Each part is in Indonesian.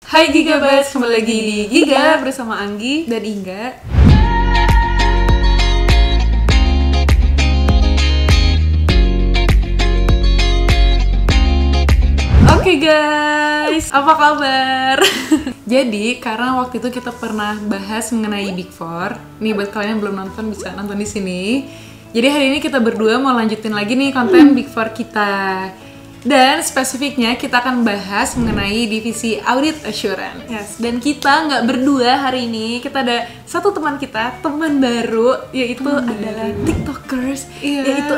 Hai Gigabers, kembali lagi di Giga bersama Anggi dan Inga. Oke guys, apa kabar? Jadi karena waktu itu kita pernah bahas mengenai Big Four. Nih buat kalian yang belum nonton bisa nonton di sini. Jadi hari ini kita berdua mau lanjutin lagi nih konten Big Four kita. Dan spesifiknya kita akan bahas mengenai divisi Audit Assurance. Yes. Dan kita nggak berdua hari ini, kita ada satu teman kita, teman baru, yaitu adalah TikTokers, yaitu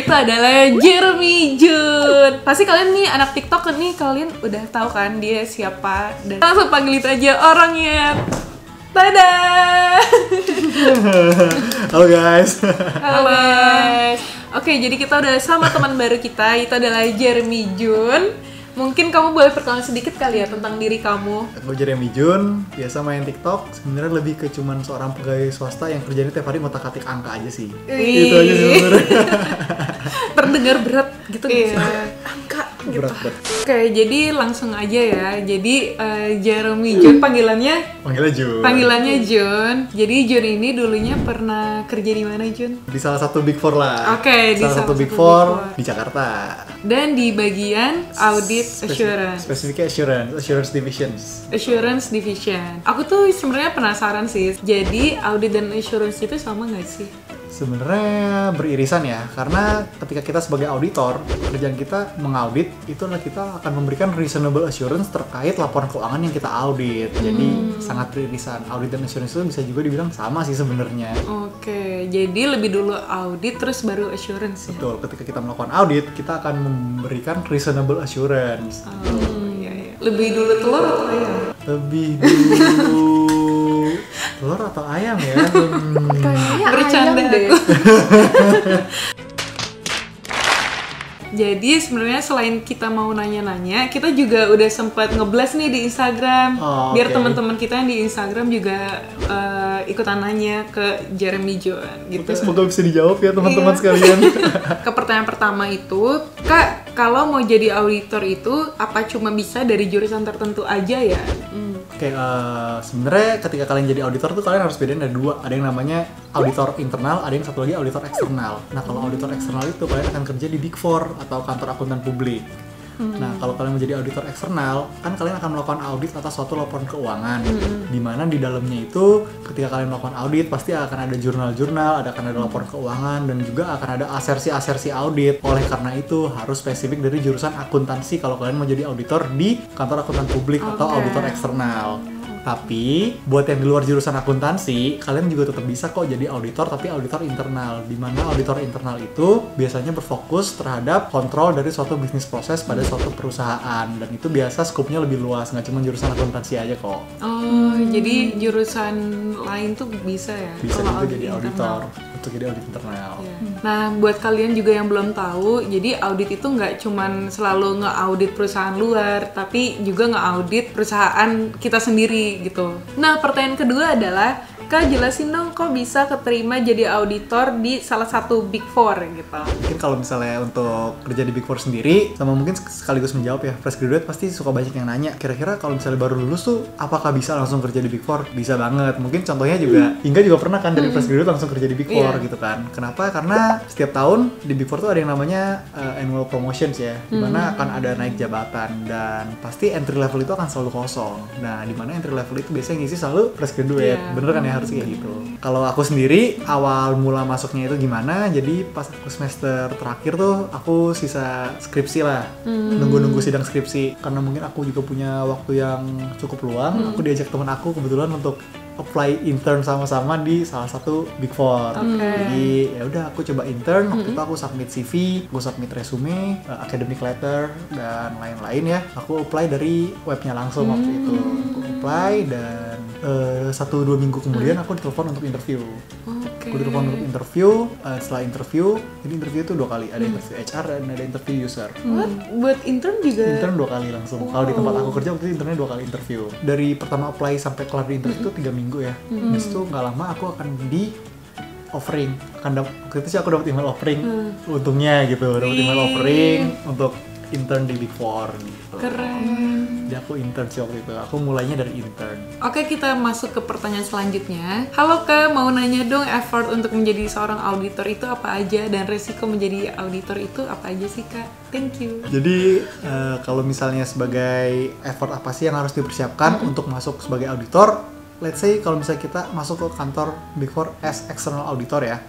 adalah Jeremy Jun. Pasti kalian nih anak TikTok nih, kalian udah tahu kan dia siapa. Dan langsung panggil itu aja orangnya. Dadah! Halo guys. Halo guys. Oke, jadi kita udah sama teman baru kita, itu adalah Jeremy Jun. Mungkin kamu boleh perkenalan sedikit kali ya tentang diri kamu. Aku Jeremy Jun, biasa main TikTok. Sebenarnya lebih ke cuman seorang pegawai swasta yang kerjanya tiap hari ngotak-atik angka aja sih. Itu aja sih sebenarnya. Terdengar berat gitu guys. Angka gitu. Berat. Oke, jadi langsung aja ya. Jadi Jeremy Jun panggilannya Jun. Panggilannya Jun. Jadi Jun ini dulunya pernah kerja di mana, Jun? Di salah satu Big Four lah. Oke, di salah satu Big Four di Jakarta. Dan di bagian Audit Assurance. Spesifiknya Assurance Divisions. Assurance Division. Aku tuh sebenarnya penasaran sih. Jadi audit dan assurance itu sama nggak sih? Sebenarnya beririsan ya, karena ketika kita sebagai auditor, kerjaan kita mengaudit itu adalah kita akan memberikan reasonable assurance terkait laporan keuangan yang kita audit. Jadi sangat beririsan. Audit dan assurance itu bisa juga dibilang sama sih sebenarnya. Oke, jadi lebih dulu audit terus baru assurance ya? Betul, ketika kita melakukan audit, kita akan memberikan reasonable assurance. Iya. Lebih dulu telur atau ayam? Lebih dulu telur atau ayam ya? Kayaknya bercanda deh. Jadi sebenarnya selain kita mau nanya-nanya, kita juga udah sempat nge-blast nih di Instagram. Biar teman-teman kita yang di Instagram juga ikutan nanya ke Jeremy Jun gitu. Semoga bisa dijawab ya teman-teman sekalian. Ke pertanyaan pertama itu, Kak, kalau mau jadi auditor itu apa cuma bisa dari jurusan tertentu aja ya? Oke, sebenarnya ketika kalian jadi auditor tuh kalian harus bedain ada dua. Ada yang namanya auditor internal, ada yang satu lagi auditor eksternal. Nah, kalau auditor eksternal itu kalian akan kerja di Big Four atau kantor akuntan publik. Nah, kalau kalian menjadi auditor eksternal, kan kalian akan melakukan audit atas suatu laporan keuangan. Di mana di dalamnya itu ketika kalian melakukan audit pasti akan ada jurnal-jurnal, akan ada laporan keuangan dan juga akan ada asersi-asersi audit. Oleh karena itu harus spesifik dari jurusan akuntansi kalau kalian mau jadi auditor di kantor akuntan publik atau auditor eksternal. Tapi buat yang di luar jurusan akuntansi, kalian juga tetap bisa kok jadi auditor, tapi auditor internal. Di mana auditor internal itu biasanya berfokus terhadap kontrol dari suatu bisnis proses pada suatu perusahaan, dan itu biasa skupnya lebih luas, nggak cuma jurusan akuntansi aja kok. Oh, jadi jurusan lain tuh bisa ya? Bisa juga jadi auditor untuk jadi audit internal. Nah, buat kalian juga yang belum tahu, jadi audit itu nggak cuman selalu nge-audit perusahaan luar, tapi juga nge-audit perusahaan kita sendiri gitu. Nah, pertanyaan kedua adalah, Kak, jelasin dong kok bisa keterima jadi auditor di salah satu Big Four gitu. Mungkin kalau misalnya untuk kerja di Big Four sendiri, sama mungkin sekaligus menjawab ya, fresh graduate pasti suka banyak yang nanya, kira-kira kalau misalnya baru lulus tuh apakah bisa langsung kerja di Big Four? Bisa banget. Mungkin contohnya juga, Inga juga pernah kan dari fresh graduate langsung kerja di Big Four gitu kan. Kenapa? Karena setiap tahun di Big Four tuh ada yang namanya annual promotions ya, dimana akan ada naik jabatan dan pasti entry level itu akan selalu kosong. Nah, dimana entry level itu biasanya ngisi selalu fresh graduate. Bener kan ya, harus kayak gitu. Kalau aku sendiri awal mula masuknya itu gimana? Jadi pas aku semester terakhir tuh aku sisa skripsi lah, nunggu sidang skripsi. Karena mungkin aku juga punya waktu yang cukup luang, aku diajak teman aku kebetulan untuk apply intern sama-sama di salah satu Big Four. Jadi ya udah aku coba intern. Waktu itu aku submit CV, aku submit resume, academic letter dan lain-lain ya. Aku apply dari webnya langsung waktu itu. Aku apply dan 1-2 minggu kemudian aku ditelepon untuk interview. Aku ditelepon untuk interview. Setelah interview, jadi interview itu 2 kali. Ada interview HR dan ada interview user. Buat intern juga? Intern 2 kali langsung. Kalau di tempat aku kerja waktu itu internnya 2 kali interview. Dari pertama apply sampai kelar di interview itu 3 minggu ya. Habis itu nggak lama aku akan di offering. Waktu itu sih aku dapat email offering. Untungnya gitu, dapat email offering untuk intern di Big Four gitu. Keren. Jadi aku intern sih waktu itu, aku mulainya dari intern. Oke, kita masuk ke pertanyaan selanjutnya. Halo Kak, mau nanya dong, effort untuk menjadi seorang auditor itu apa aja, dan resiko menjadi auditor itu apa aja sih Kak? Thank you. Jadi kalau misalnya sebagai effort apa sih yang harus dipersiapkan untuk masuk sebagai auditor? Let's say kalau misalnya kita masuk ke kantor Big Four as external auditor ya,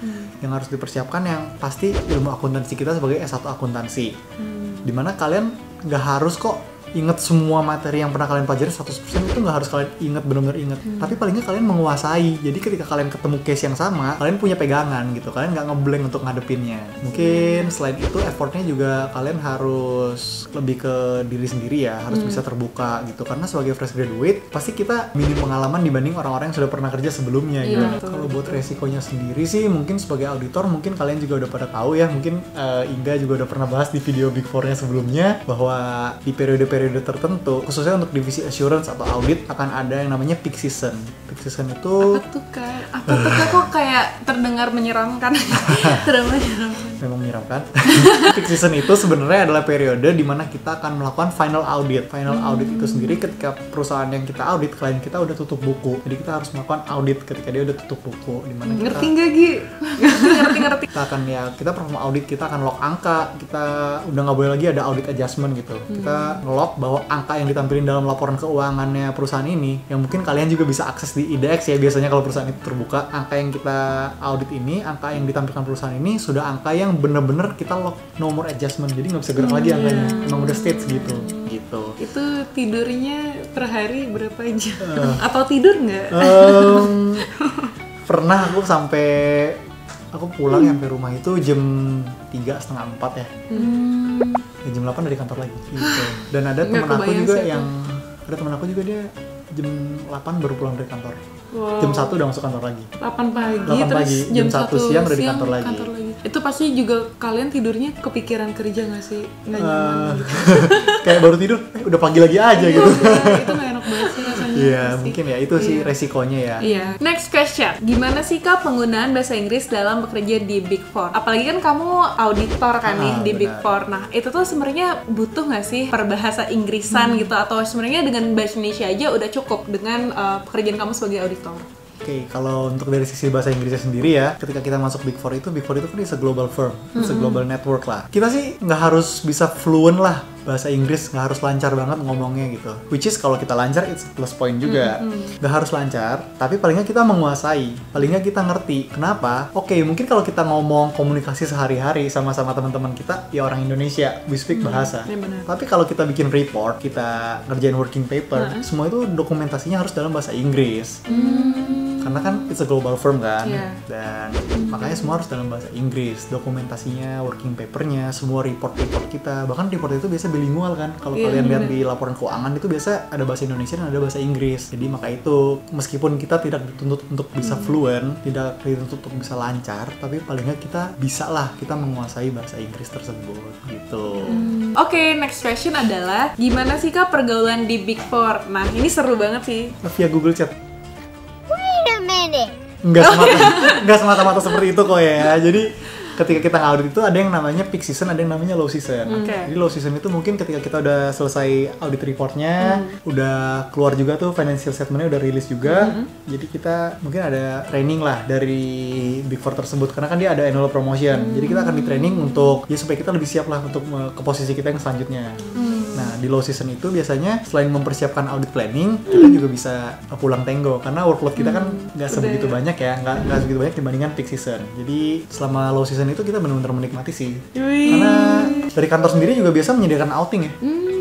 yang harus dipersiapkan yang pasti ilmu akuntansi kita sebagai S1 akuntansi. Dimana kalian nggak harus kok inget semua materi yang pernah kalian pelajari 100%, itu nggak harus kalian inget, benar-benar inget. Tapi paling nggak kalian menguasai. Jadi ketika kalian ketemu case yang sama, kalian punya pegangan gitu. Kalian nggak ngeblank untuk ngadepinnya. Mungkin selain itu effortnya juga kalian harus lebih ke diri sendiri ya, harus bisa terbuka gitu. Karena sebagai fresh graduate, pasti kita minim pengalaman dibanding orang-orang yang sudah pernah kerja sebelumnya gitu. Kalau buat resikonya sendiri sih, mungkin sebagai auditor, mungkin kalian juga udah pada tahu ya. Mungkin Inga juga udah pernah bahas di video Big Four-nya sebelumnya, bahwa di periode tertentu, khususnya untuk divisi assurance atau audit, akan ada yang namanya peak season. Peak season itu Apa tuh Kak? Apa tuh Kak? Kok kayak terdengar menyeramkan? Terdengar menyeramkan. memang menyeramkan. Peak season itu sebenarnya adalah periode di mana kita akan melakukan final audit. Final audit itu sendiri ketika perusahaan yang kita audit, klien kita udah tutup buku. Jadi kita harus melakukan audit ketika dia udah tutup buku. Di mana kita Ngerti nggak Gi? Ngerti. kita akan kita perform audit, kita akan log angka, kita udah nggak boleh lagi ada audit adjustment gitu. Kita nge-log bahwa angka yang ditampilin dalam laporan keuangannya perusahaan ini, yang mungkin kalian juga bisa akses di IDX ya, biasanya kalau perusahaan itu terbuka, angka yang kita audit ini, angka yang ditampilkan perusahaan ini sudah angka yang bener-bener kita log no more adjustment, jadi nggak bisa gerak lagi angkanya, emang udah stage gitu. Itu tidurnya per hari berapa jam? Atau tidur nggak? Pernah aku pulang sampai rumah itu jam 3:30 ya. Ya, jam 8 dari kantor lagi gitu. Dan ada teman aku juga dia jam 8 baru pulang dari kantor. Jam 1 udah masuk kantor lagi. 8 pagi, 8 terus pagi, jam 1 siang udah di kantor lagi. Itu pasti juga kalian tidurnya kepikiran kerja nggak sih? Nggak nyaman gitu. Kayak baru tidur, udah pagi lagi aja gitu. Itu nggak enak banget sih rasanya. Iya, mungkin ya itu sih resikonya ya. Iya. Next question. Gimana sih Kak penggunaan bahasa Inggris dalam bekerja di Big Four? Apalagi kan kamu auditor kan nih di Big Four. Nah, itu tuh sebenarnya butuh nggak sih perbahasa Inggrisan gitu, atau sebenarnya dengan bahasa Indonesia aja udah cukup dengan pekerjaan kamu sebagai auditor? Oke, kalau untuk dari sisi bahasa Inggrisnya sendiri ya, ketika kita masuk Big Four itu kan is a global firm, it's a global network lah. Kita sih nggak harus bisa fluent lah bahasa Inggris, nggak harus lancar banget ngomongnya gitu. Which is kalau kita lancar, it's a plus point juga. Nggak harus lancar, tapi palingnya kita menguasai, palingnya kita ngerti. Kenapa? Oke, mungkin kalau kita ngomong komunikasi sehari-hari sama-sama teman-teman kita, ya orang Indonesia, we speak bahasa. Ya benar. Tapi kalau kita bikin report, kita ngerjain working paper, semua itu dokumentasinya harus dalam bahasa Inggris. Karena kan it's a global firm kan, dan makanya semua harus dalam bahasa Inggris. Dokumentasinya, working papernya, semua report kita. Bahkan report itu biasa bilingual kan. Kalau kalian lihat di laporan keuangan itu biasa ada bahasa Indonesia dan ada bahasa Inggris. Jadi maka itu meskipun kita tidak dituntut untuk bisa fluent, tidak dituntut untuk bisa lancar, tapi paling nggak kita bisa lah, kita menguasai bahasa Inggris tersebut gitu. Oke, next question adalah gimana sih Kak pergaulan di Big Four? Nah, ini seru banget sih. Via Google Chat. Enggak semata-mata seperti itu kok ya. Jadi ketika kita ngaudit itu ada yang namanya peak season, ada yang namanya low season. Jadi low season itu mungkin ketika kita udah selesai audit reportnya, udah keluar juga tuh financial statementnya udah rilis juga. Jadi kita mungkin ada training lah dari Big Four tersebut, karena kan dia ada annual promotion. Jadi kita akan di training untuk ya supaya kita lebih siap lah untuk ke posisi kita yang selanjutnya. Nah, di low season itu biasanya selain mempersiapkan audit planning, kita juga bisa pulang tenggo karena workload kita kan nggak sebegitu banyak ya, nggak sebegitu banyak dibandingkan peak season. Jadi selama low season itu kita benar-benar menikmati sih. Karena dari kantor sendiri juga biasa menyediakan outing ya.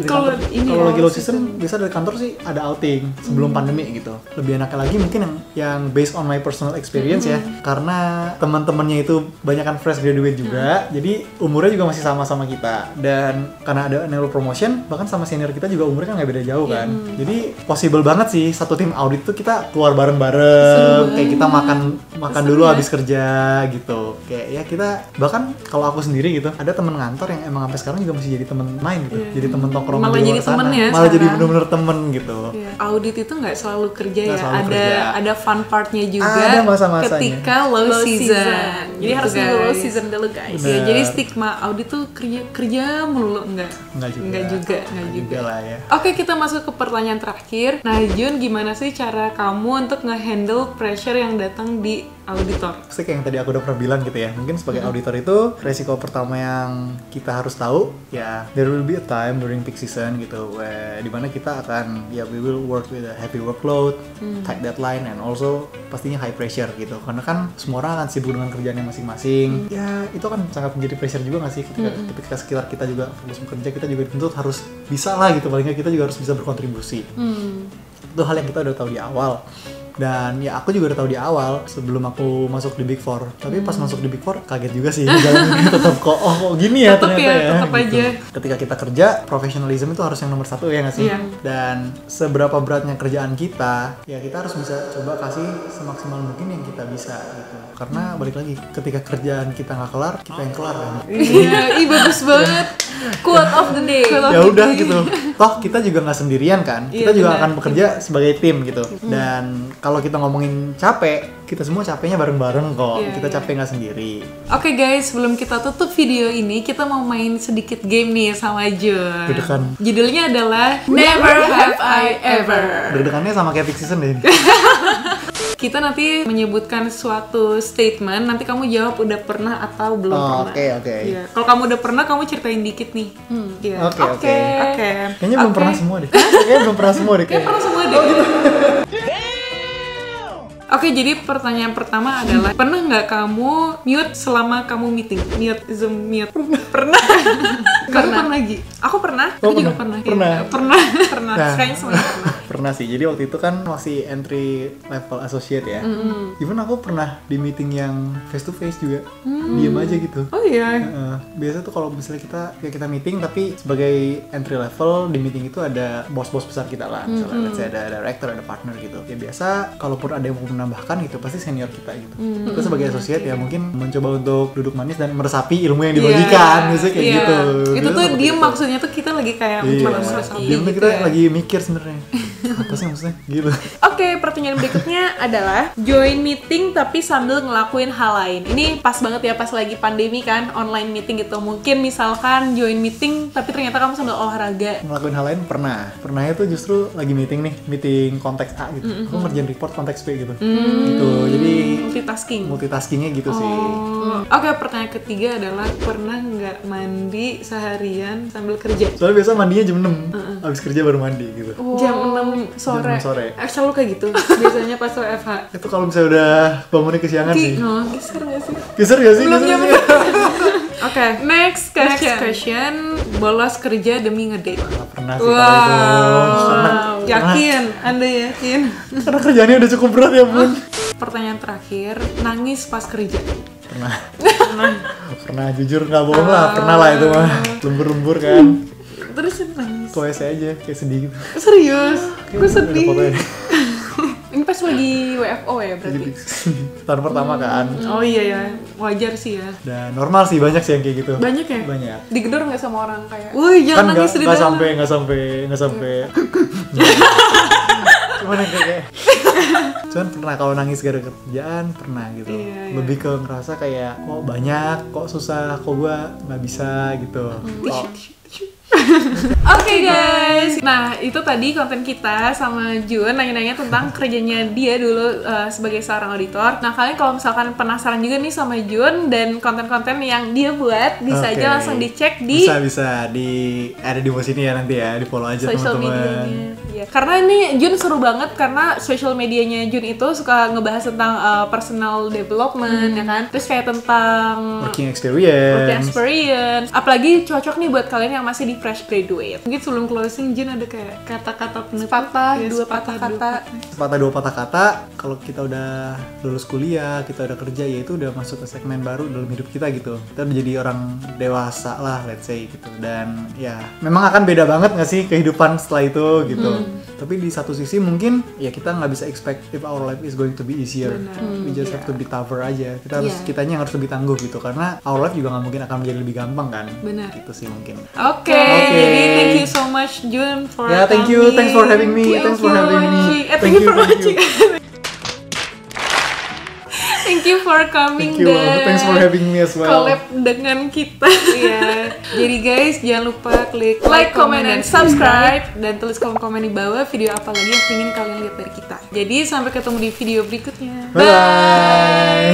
Kalau lagi low season biasa dari kantor sih ada outing sebelum pandemi gitu. Lebih enaknya lagi mungkin yang based on my personal experience ya, karena teman-temannya itu banyak kan fresh graduate juga, jadi umurnya juga masih sama-sama kita, dan karena ada annual promotion bahkan sama senior kita juga umurnya kan nggak beda jauh kan. Jadi possible banget sih satu tim audit tuh kita keluar bareng-bareng, kayak kita makan dulu habis kerja gitu. Kayak ya kita bahkan kalau aku sendiri gitu ada teman kantor yang emang sampai sekarang juga masih jadi teman main gitu, jadi teman tongkrong nongkrong malah di jadi luar sana. temen ya Malah jadi sekarang. bener-bener temen gitu. Iya. Audit itu nggak selalu kerja Nggak ya, selalu ada kerja. ada fun partnya juga. Ada masa-masanya. Ketika low season. Jadi Gitu, harus nunggu low guys. season dulu guys. Bener. Ya, jadi stigma audit tuh kerja melulu enggak juga. lah ya. Oke, kita masuk ke pertanyaan terakhir. Nah, Jun, gimana sih cara kamu untuk nge-handle pressure yang datang di auditor? Pasti kayak yang tadi aku udah pernah bilang gitu ya, mungkin sebagai auditor itu resiko pertama yang kita harus tahu ya, there will be a time during peak season gitu where dimana kita akan we will work with a heavy workload, tight deadline, and also pastinya high pressure gitu, karena kan semua orang akan sibuk dengan kerjaannya masing-masing. Ya itu kan sangat menjadi pressure juga nggak sih ketika sekitar kita juga fokus bekerja, kita juga dituntut harus bisa lah gitu, paling nggak kita juga harus bisa berkontribusi. Itu hal yang kita udah tahu di awal. Dan ya aku juga udah tahu di awal sebelum aku masuk di Big Four. Tapi pas masuk di Big Four kaget juga sih. Jalannya tetap kok gini ya Tetep ternyata ya, ya. tetep gitu. aja. Ketika kita kerja, profesionalism itu harus yang nomor satu ya nggak sih? Iya. Dan seberapa beratnya kerjaan kita, ya kita harus bisa coba kasih semaksimal mungkin yang kita bisa gitu. Karena balik lagi, ketika kerjaan kita nggak kelar, kita yang kelar kan. Iya, bagus banget. Quote of the day. Quote of Ya the udah day. gitu. Toh kita juga nggak sendirian kan. Iya, Kita juga benar. akan bekerja sebagai tim gitu. Dan kalau kita ngomongin capek, kita semua capeknya bareng-bareng kok. Iya, Kita iya. capek nggak sendiri. Oke guys, sebelum kita tutup video ini, kita mau main sedikit game nih sama Jun. Deg-degan. Judulnya adalah Never Have I Ever. Deg-degannya sama kayak peak season deh. Kita nanti menyebutkan suatu statement, nanti kamu jawab udah pernah atau belum Oh, pernah. oke. Iya. Kalau kamu udah pernah, kamu ceritain dikit nih. Iya. Oke. Oke. Kayaknya belum pernah semua deh. Kayaknya belum pernah semua deh. Kayak pernah semua deh. Oke, jadi pertanyaan pertama adalah pernah nggak kamu mute selama kamu meeting? Mute, Zoom mute. Pernah. Kamu pernah lagi? Aku pernah. Oh, Aku juga pernah. pernah. Iya, Pernah. Pernah. Nah. Kayaknya semuanya pernah. Pernah sih. Jadi waktu itu kan masih entry level associate ya. Even aku pernah di meeting yang face to face juga. Diem aja gitu. Oh iya. Biasa tuh kalau misalnya kita meeting tapi sebagai entry level di meeting itu ada bos-bos besar kita lah, misalnya let's say ada director, ada partner gitu. Ya biasa kalaupun ada yang mau menambahkan gitu pasti senior kita gitu. Kita sebagai associate ya mungkin mencoba untuk duduk manis dan meresapi ilmu yang dibagikan, biasanya kayak Iya. gitu. Itu Biasa tuh seperti diem itu. maksudnya tuh kita lagi kayak Iya. meresapi Diem tuh gitu kita ya. lagi mikir sebenarnya. Apa sih maksudnya? Gitu. Oke, pertanyaan berikutnya adalah join meeting tapi sambil ngelakuin hal lain. Ini pas banget ya pas lagi pandemi kan, online meeting gitu. Mungkin misalkan join meeting tapi ternyata kamu sambil olahraga. Ngelakuin hal lain pernah. Pernahnya tuh justru lagi meeting nih, meeting konteks A gitu. Aku ngerjain report konteks B gitu. Gitu. Jadi multitaskingnya gitu sih. Oke, pertanyaan ketiga adalah pernah nggak mandi seharian sambil kerja? Soalnya biasa mandinya jam 6. Habis kerja baru mandi gitu. Jam 6 sore. Jam 6 sore. Selalu kayak gitu. Biasanya pas WFH. Itu kalau misalnya udah bangunnya kesiangan sih. Geser nggak sih? Geser gak sih? Belum Geser jam sih? Oke, next question. Bolos kerja demi ngedate. Nggak pernah sih kalau itu. Karena Yakin? Anda yakin? karena kerjaannya udah cukup berat ya bun. Pertanyaan terakhir, nangis pas kerja. Pernah. Pernah jujur nggak bohong lah. Pernah lah itu mah. Lembur-lembur kan. Terus nangis. Tuh saya aja kayak sedih gitu. Serius? Gue Ada sedih. fotonya. Ini pas lagi WFO ya berarti? Tahun pertama kan. Oh iya ya, wajar sih ya. Dan normal sih, banyak sih yang kayak gitu. Banyak ya? Banyak. Digedor nggak sama orang kayak, woi jangan Kan nangis di nggak dalam. sampai cuman yang kayak cuman pernah kalau nangis gara-gara kerjaan pernah gitu. Iya, iya. Lebih ke ngerasa kayak kok banyak, kok susah, kok gua nggak bisa gitu. Kok Oke guys, nah itu tadi konten kita sama Jun nanya-nanya tentang kerjanya dia dulu sebagai seorang auditor. Nah kalian kalau misalkan penasaran juga nih sama Jun dan konten-konten yang dia buat, bisa Oke. aja langsung dicek di bisa ada di bawah sini ya nanti ya, di follow aja social teman-teman. medianya. Iya. Karena ini Jun seru banget karena social medianya Jun itu suka ngebahas tentang personal development ya kan, terus kayak tentang Working working experience. experience. Apalagi cocok nih buat kalian yang masih di fresh graduate. Mungkin sebelum closing Jun ada kayak kata-kata penutup, Sepatah, ya, dua sepatah, patah dua kata. Sepatah dua patah kata, kalau kita udah lulus kuliah, kita udah kerja, ya itu udah masuk ke segmen baru dalam hidup kita gitu. Kita udah jadi orang dewasa lah, let's say gitu. Dan ya, memang akan beda banget nggak sih kehidupan setelah itu gitu. Tapi di satu sisi mungkin ya kita nggak bisa expect if our life is going to be easier. We just have to be tougher aja. Kita harus kitanya yang harus lebih tangguh gitu karena our life juga nggak mungkin akan menjadi lebih gampang kan. Benar. Itu sih mungkin. Oke, jadi thank you so much Jun for Ya, thank you. Thanks for having me. Thanks for having me. Thank you for watching. Thank you for coming Thank you. dan Thanks for having me as well. collab dengan kita. Iya. Jadi guys, jangan lupa klik like, comment, dan subscribe dan tulis komen-komen di bawah video apa lagi yang ingin kalian lihat dari kita. Jadi sampai ketemu di video berikutnya. Bye.